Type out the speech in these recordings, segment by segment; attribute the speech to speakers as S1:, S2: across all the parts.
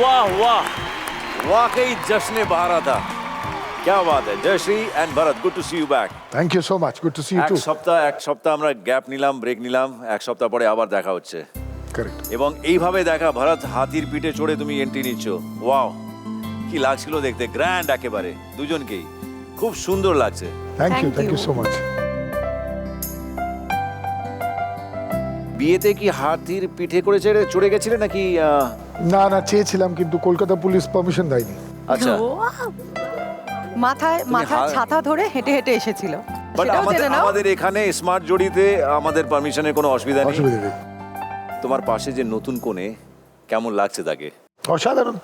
S1: वाह वाह वाकई जश्न बहारा था क्या बात है Jayashree and Bharat good to see you back
S2: thank you so much good to see you
S1: এক
S2: টু
S1: সপ্তাহ আমরা গ্যাপ নিলাম ব্রেক নিলাম এক সপ্তাহ পরে আবার দেখা হচ্ছে
S2: কারেক্ট
S1: এবং এইভাবে দেখা ভরত হাতির পিঠে চড়ে তুমি এন্ট্রি নিচ্ছ ওয়াও কি লাগছিল দেখতে গ্র্যান্ড একেবারে দুজনকেই খুব সুন্দর লাগছে
S2: থ্যাংক ইউ সো মাচ
S1: বিয়েতে কি হাতির পিঠে করে চড়ে গেছিলে নাকি
S2: না না চেয়েছিলাম কিন্তু কলকাতা পুলিশ পারমিশন দেয়নি
S1: আচ্ছা
S3: মাথায় ছাতা ধরে হেঁটে হেঁটে এসেছিল
S1: বাট
S3: সেটাও জেনে নাও।
S1: আমাদের এখানে স্মার্ট জড়িতে আমাদের পারমিশনের কোনো অসুবিধা নেই
S2: অসুবিধা নেই
S1: তোমার পাশে যে নতুন কোণে কেমন লাগছে তাকে
S2: অসাধারণ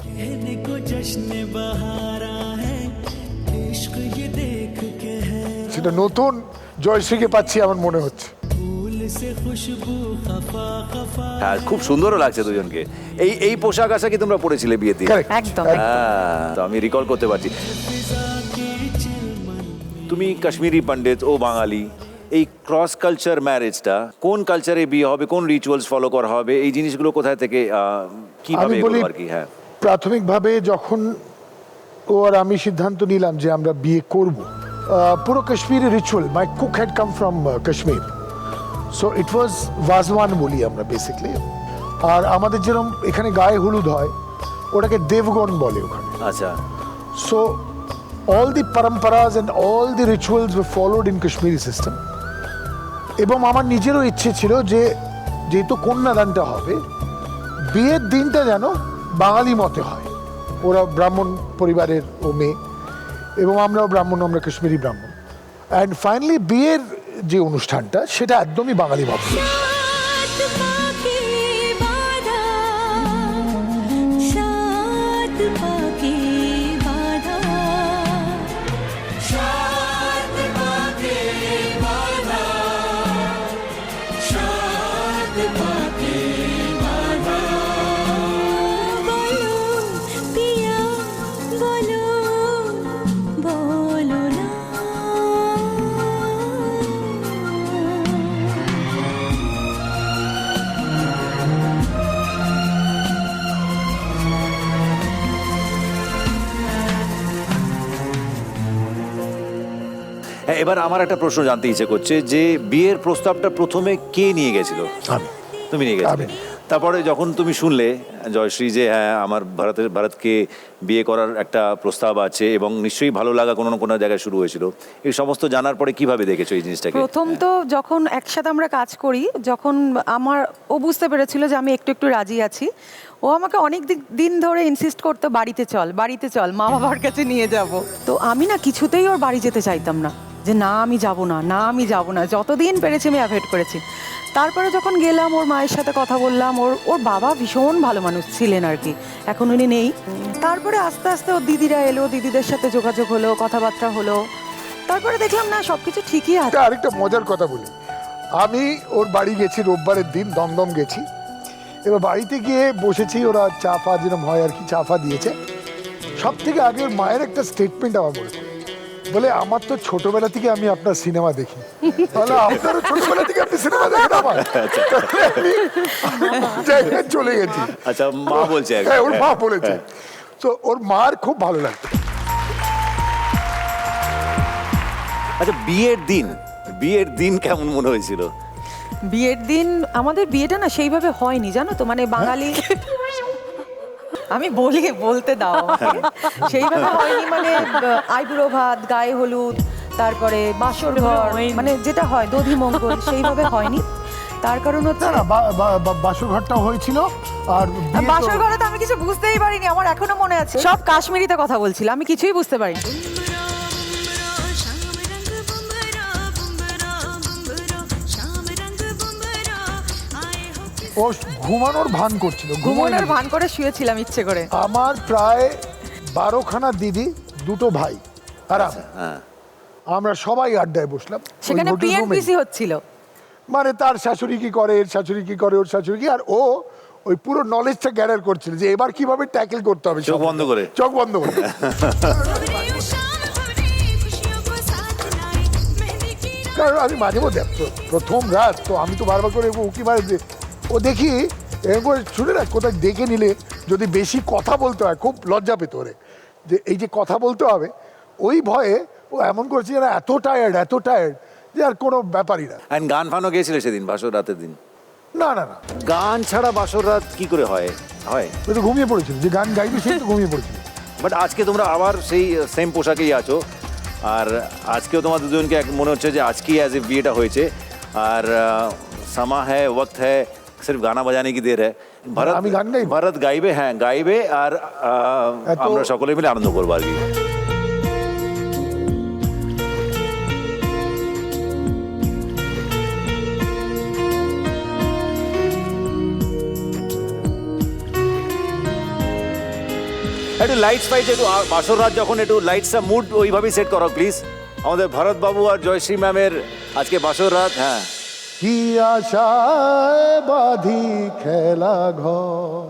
S2: সেটা নতুন জয়শ্রীকে পাচ্ছি আমার মনে হচ্ছে
S1: হ্যাঁ খুব সুন্দরও লাগছে দুজনকে এই পোশাক আশা কি তোমরা পরেছিলে বিয়েতে
S2: Correct.
S3: একদম
S1: হ্যাঁ তো আমি রিকল করতে পারছি তুমি কাশ্মীরি পণ্ডিত ও বাঙালি এই ক্রস কালচার ম্যারেজটা কোন কালচারে বিয়ে হবে কোন রিচুয়ালস ফলো করা হবে এই জিনিসগুলো কোথায় থেকে কিভাবে
S2: আমি বলি
S1: এগুলো আর কি হ্যাঁ
S2: প্রাথমিকভাবে যখন ও আর আমি সিদ্ধান্ত নিলাম যে আমরা বিয়ে করব পুরো Kashmiri ritual my cook had come from Kashmir so it was wazwan বলি আমরা বেসিকলি আর আমাদের যেরকম এখানে গায়ে হলুদ হয় ওটাকে দেবগণ বলে ওখানে
S1: আচ্ছা
S2: So all the paramparas and all the rituals were followed in Kashmiri system. এবং আমার নিজেরও ইচ্ছে ছিল যে যেহেতু কন্যাদানটা হবে বিয়ের দিনটা যেন বাঙালি মতে হয় ওরা ব্রাহ্মণ পরিবারের ও মেয়ে এবং আমরাও ব্রাহ্মণ আমরা কাশ্মীরি ব্রাহ্মণ অ্যান্ড ফাইনালি বিয়ের যে অনুষ্ঠানটা সেটা একদমই বাঙালি মতে
S1: হ্যাঁ এবার আমার একটা প্রশ্ন জানতে ইচ্ছে করছে যে বিয়ের প্রস্তাবটা প্রথমে কে নিয়ে গেছিল
S2: আমি
S1: তুমি নিয়ে গেছিলে
S2: আমি।
S1: তারপরে যখন তুমি শুনলে জয়শ্রী যে হ্যাঁ আমার ভারতকে বিয়ে করার একটা প্রস্তাব আছে এবং নিশ্চয়ই ভালো লাগা কোনো না কোনো জায়গায় শুরু হয়েছিল এই সমস্ত জানার পরে কিভাবে দেখেছো এই জিনিসটাকে
S3: প্রথম তো যখন একসাথে আমরা কাজ করি যখন ও বুঝতে পেরেছিল যে আমি একটু একটু রাজি আছি ও আমাকে অনেক দিন ধরে ইনসিস্ট করতো বাড়িতে চল মা বাবার কাছে নিয়ে যাব তো আমি না কিছুতেই ওর বাড়ি যেতে চাইতাম না যে না আমি যাব না যতদিন পেরেছি আমি অ্যাভয়েড করেছি তারপরে যখন গেলাম ওর মায়ের সাথে কথা বললাম ওর বাবা ভীষণ ভালো মানুষ ছিলেন আর কি এখন উনি নেই তারপরে আস্তে আস্তে ওর দিদিরা এলো দিদিদের সাথে যোগাযোগ হলো কথাবার্তা হলো তারপরে দেখলাম না সবকিছু ঠিকই আছে
S2: আরেকটা মজার কথা বলি আমি ওর বাড়ি গেছি রোববারের দিন দমদম গেছি এবার বাড়িতে গিয়ে বসেছি ওরা চা ফা যেরকম হয় আর কি চা ফা দিয়েছে সব থেকে আগে ওর মায়ের একটা স্টেটমেন্ট আমার মনে পড়ে বলে আমার তো ছোটবেলা থেকে আমি আপনার সিনেমা দেখি তাহলে আপনারও ছোটবেলা থেকে আপনি সিনেমা দেখেন আমার জায়গায় চলে গেছি
S1: আচ্ছা মা বলছে
S2: হ্যাঁ ওর মা বলেছে তো ওর মার খুব ভালো লাগতো
S1: আচ্ছা বিয়ের দিন কেমন মনে হয়েছিল
S3: বিয়ের দিন আমাদের বিয়েটা না সেইভাবে হয়নি জানো তো মানে বাঙালি আমি বলতে দাও সেইভাবে হয়নি মানে আইবুড়ো ভাত গায়ে হলুদ তারপরে বাসর ঘর মানে যেটা হয় দধি মঙ্গল সেইভাবে হয়নি তার কারণ হচ্ছে
S2: না বাসর ঘরটা হয়েছিল আর
S3: বাসর ঘরে তো আমি কিছু বুঝতেই পারিনি আমার এখনো মনে আছে সব কাশ্মীরিতে কথা বলছিল আমি কিছুই বুঝতে পারিনি
S2: ও ঘুমানোর ভান করছিল
S3: ঘুমানোর ভান করে শুয়েছিলাম ইচ্ছে করে
S2: আমার প্রায় 12খানা দিদি দুটো ভাই আর আমি। আমরা সবাই আড্ডায় বসলাম
S3: সেখানে
S2: ওই hotel room এ।
S3: পিএনপিসি হচ্ছিল
S2: মানে তার শাশুড়ি কি করে এর শাশুড়ি কি করে ওর শাশুড়ি কি আর ও ওই পুরো নলেজটা গ্যাদার করছিল যে এবার কিভাবে ট্যাকেল করতে হবে
S1: চোখ বন্ধ করে কারণ
S2: আমি মাঝে মধ্যে প্রথম রাত তো আমি তো বারবার করে উকি মারে যে ও দেখি এরকম করে শুনে না কোথায় দেখে নিলে যদি বেশি কথা বলতে হয় খুব লজ্জা পেত ওরে, যে এই যে কথা বলতে হবে ওই ভয়ে ও এমন করছে যেন এত টায়ার্ড যে আর কোনো ব্যাপারই না।
S1: অ্যান্ড গান ফানও গেছিলে সেদিন বাসর রাতের দিন?
S2: না
S1: গান ছাড়া বাসর রাত কি করে হয়?
S2: ওই তো ঘুমিয়ে পড়েছিল, যে গান গাইবি সে তো ঘুমিয়ে পড়েছিল।
S1: বাট আজকে তোমরা আবার সেই সেম পোশাকেই আছো, আর আজকেও তোমাদের দুজনকে মনে হচ্ছে যে আজকেই অ্যাজ এ বিয়েটা হয়েছে। আর সমা হ্যায় ওয়াক্ত হ্যায়, সির্ফ গানা বাজানে কি দের হ্যায়।
S2: আমি গান গাইবো?
S1: ভরত গাইবে, হ্যাঁ গাইবে, আর আমরা সকলে মিলে আনন্দ করবো আর কি। একটু লাইটস পাইছে, একটু বাসর রাত যখন একটু লাইটসটা মুড ওইভাবেই সেট করো প্লিজ। আমাদের ভরত বাবু আর জয়শ্রী ম্যামের আজকে বাসর রাত। হ্যাঁ,
S2: কি আশায় বাঁধি খেলা ঘর,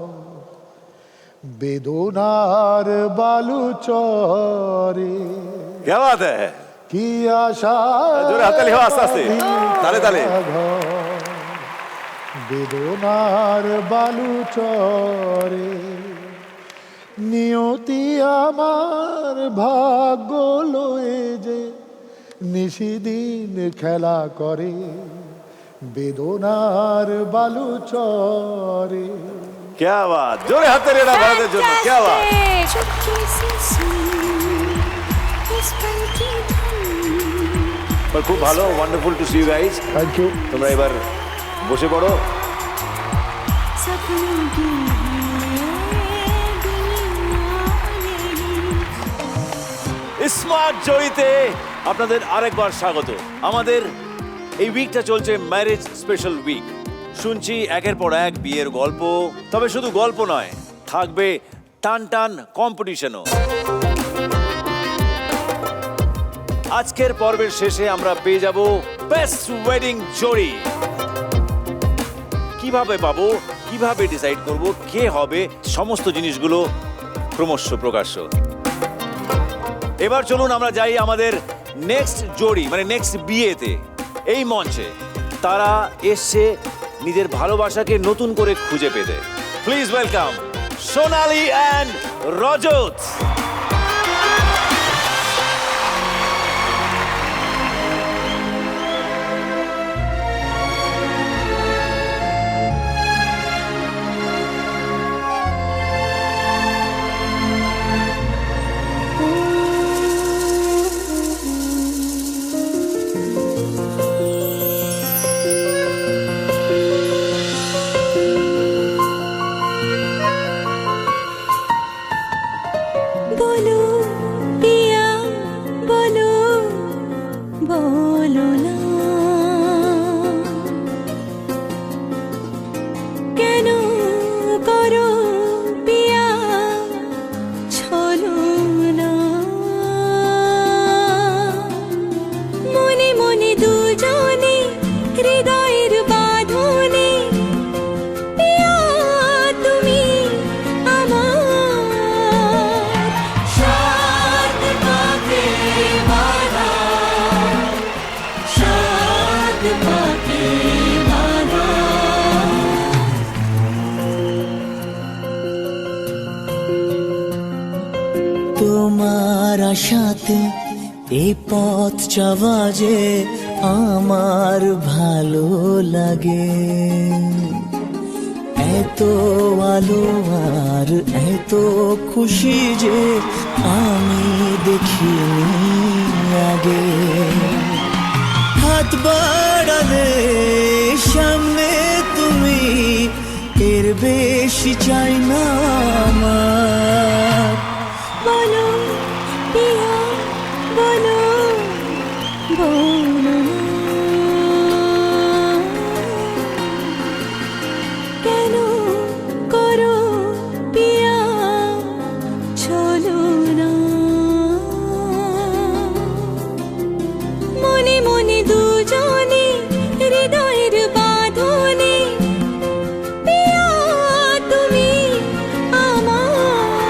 S2: বেদনার বালু চরে।
S1: क्या बात है,
S2: কি আশায়
S1: জোরে হাততালি হোক, আস্তে আস্তে, তালে তালে।
S2: বেদনার বালু চরে, নিয়তি আমার ভাগ্য লয়ে যে নিশিদিন খেলা করে, বেদনার বালু চরে।
S1: क्या बात, জোরে হাততালি না ভারতের জন্য, क्या बात। খুব ভালো, wonderful to see you guys.
S2: Thank you.
S1: তোমরা এবার বসে পড়ো। স্মার্ট জড়িতে আপনাদের আরেকবার স্বাগত। আমাদের এই উইকটা চলছে ম্যারেজ স্পেশাল উইক। শুনছি একের পর এক বিয়ের গল্প, তবে শুধু গল্প নয়, থাকবে টান টান কম্পিটিশনও। আজকের পর্বের শেষে আমরা পেয়ে যাব বেস্ট ওয়েডিং জড়ি। কিভাবে পাবো, কিভাবে ডিসাইড করব কে হবে, সমস্ত জিনিসগুলো ক্রমশ প্রকাশ্য। এবার চলুন আমরা যাই আমাদের নেক্সট জড়ি, মানে নেক্সট বিয়েতে। এই মঞ্চে তারা এসছে নিজের ভালোবাসাকে নতুন করে খুঁজে পেতে। প্লিজ ওয়েলকাম সোনালি অ্যান্ড রজত।
S4: বলো পিয়া বলো, বলো না কেন করো পিয়া ছলো না, মনে মনে দুজনে হৃদয়ের বাঁধনে, পিয়া তুমি আমার সাত পাকে বাঁধা, সাত পাকে বাঁধা।
S5: তোমার আশাতে এই পথ চাওয়া যে আমার ভালো লাগে, এত আলো আর এত খুশি যে আমি দেখিনি আগে। হাত বাড়ালে সামনে তুমি, এর বেশি চাই না আমার।
S4: বলো পিয়া বলো, বলো না কেন করো পিয়া ছলো না, মনে মনে দুজনে হৃদয়ের বাঁধনে, পিয়া তুমি আমার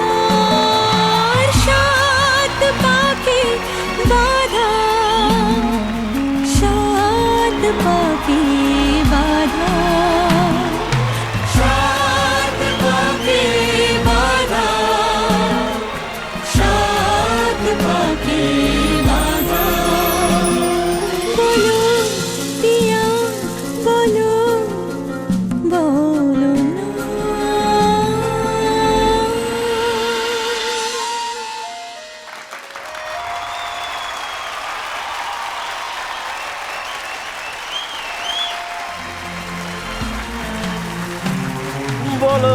S1: বলো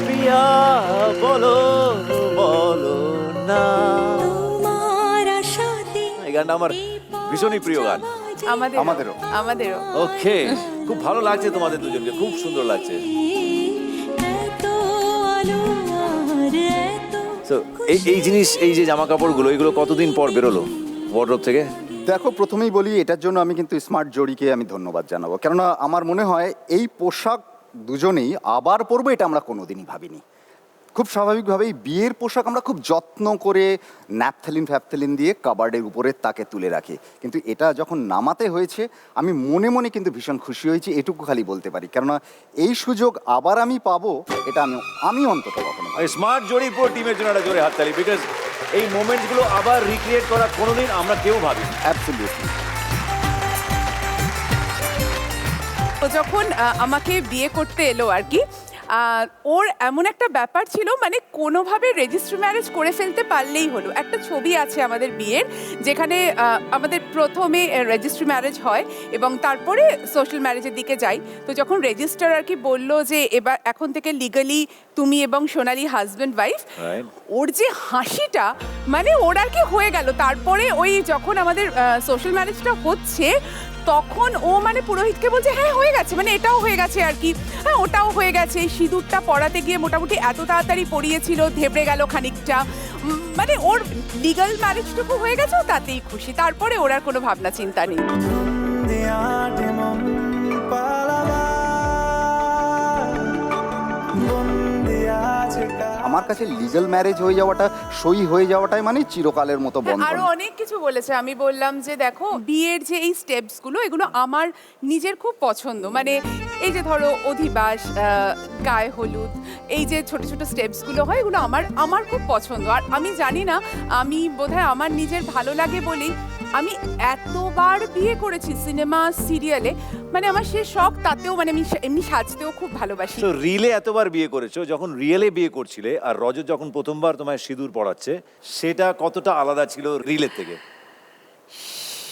S1: প্রিয়া বলো বলো না।
S4: তোমার আশাতে
S1: এই গানটা আমার ভীষণই প্রিয় গান।
S3: আমাদেরও
S1: ওকে, খুব ভালো লাগছে তোমাদের দুজনকে, খুব সুন্দর লাগছে।
S4: এত আলো আর এত
S1: তো এই জিনিস, এই যে জামা কাপড়গুলো, এগুলো কতদিন পর বেরোলো ওয়ার্ডরোব থেকে?
S6: দেখো, প্রথমেই বলি এটার জন্য আমি কিন্তু স্মার্ট জড়িকে আমি ধন্যবাদ জানাবো, কেননা আমার মনে হয় এই পোশাক দুজনেই আবার পরবো এটা আমরা কোনোদিনই ভাবিনি। খুব স্বাভাবিকভাবেই বিয়ের পোশাক আমরা খুব যত্ন করে ন্যাপথেলিন দিয়ে কাবার্ডের উপরে তাকে তুলে রাখি, কিন্তু এটা যখন নামাতে হয়েছে আমি মনে মনে কিন্তু ভীষণ খুশি হয়েছি, এটুকু খালি বলতে পারি, কেননা এই সুযোগ আবার আমি পাবো এটা আমি অন্তত কখনো ভাবিনি।
S1: স্মার্ট জড়ির পুরো টিমের জন্য একটা জোরে হাততালি, বিকজ এই মোমেন্টসগুলো আবার রিক্রিয়েট করা কোনোদিন আমরা কেউ ভাবি।
S6: অ্যাবসলিউটলি।
S7: ও যখন আমাকে বিয়ে করতে এলো আর কি, ওর এমন একটা ব্যাপার ছিল, মানে কোনোভাবে রেজিস্ট্রি ম্যারেজ করে ফেলতে পারলেই হলো। একটা ছবি আছে আমাদের বিয়ের, যেখানে আমাদের প্রথমে রেজিস্ট্রি ম্যারেজ হয় এবং তারপরে সোশ্যাল ম্যারেজের দিকে যাই। তো যখন রেজিস্টার আর কি বললো যে এবার এখন থেকে লিগালি তুমি এবং সোনালি হাজব্যান্ড ওয়াইফ,
S1: Right.
S7: ওর যে হাসিটা, মানে ওর আর কি হয়ে গেল। তারপরে ওই যখন আমাদের সোশ্যাল ম্যারেজটা হচ্ছে তখন ও মানে পুরোহিতকে বলছে হ্যাঁ হয়ে গেছে, মানে এটাও হয়ে গেছে আর কি, হ্যাঁ ওটাও হয়ে গেছে। সিঁদুরটা পরাতে গিয়ে মোটামুটি এত তাড়াতাড়ি পরিয়েছিল, ধেবড়ে গেল খানিকটা, মানে ওর লিগাল ম্যারেজটুকু হয়ে গেছে, ও তাতেই খুশি। তারপরে ওর আর কোনো ভাবনা চিন্তা নেই।
S6: আমার কাছে লিগ্যাল ম্যারেজ হয়ে যাওয়াটা, সই হয়ে যাওয়াটাই মানে চিরকালের মতো বন্ধন।
S7: আরো অনেক কিছু বলেছে। আমি বললাম যে দেখো বিয়ের যে এই স্টেপসগুলো, এগুলো আমার নিজের খুব পছন্দ। মানে এই যে ধরো অধিবাস, গায়ে হলুদ, এই যে ছোট ছোট স্টেপসগুলো হয়, এগুলো আমার খুব পছন্দ। আর আমি জানি না, আমি বোধহয় আমার নিজের ভালো লাগে বলেই আমি এতবার বিয়ে করেছি সিনেমা সিরিয়ালে, মানে আমার সে শখ, তাতেও মানে আমি এমনি সাজতেও খুব ভালোবাসি।
S1: তো রিলে এতবার বিয়ে করেছো, যখন রিয়েলে বিয়ে করছিলে আর রজত যখন প্রথমবার তোমায় সিঁদুর পড়াচ্ছে, সেটা কতটা আলাদা ছিল রিলের থেকে?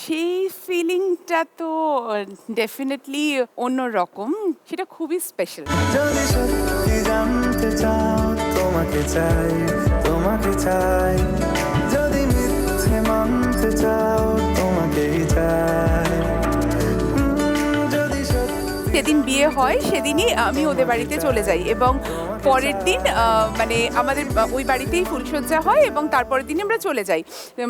S7: সেই ফিলিংটা তো ডেফিনেটলি অন্যরকম, সেটা খুবই স্পেশাল।
S8: যদি সত্যি জানতে চাও তোমাকে চাই, তোমাকে চাই, যদি মিথ্যে মানতে চাও তোমাকেই চাই, যদি সত্যি।
S7: যেদিন বিয়ে হয় সেদিনই আমি ওদের বাড়িতে চলে যাই এবং পরের দিন মানে আমাদের ওই বাড়িতেই ফুলসজ্জা হয় এবং তারপরের দিন আমরা চলে যাই,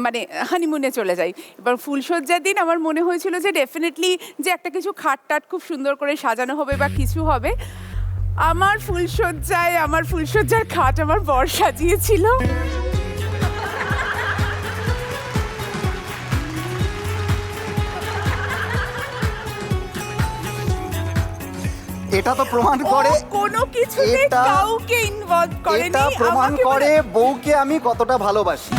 S7: মানে হানিমুনে চলে যাই। এবার ফুলসজ্জার দিন আমার মনে হয়েছিল যে ডেফিনেটলি যে একটা কিছু খাট টাট খুব সুন্দর করে সাজানো হবে বা কিছু হবে। আমার ফুলসজ্জার খাট আমার বর সাজিয়েছিল।
S6: এটা তো প্রমাণ করে,
S7: কোনো কিছুতে
S6: এটা-
S7: কাউকে ইনভলভ করেনি।
S6: এটা প্রমাণ
S7: আমাকে
S6: করে বউকে আমি কতটা ভালোবাসি।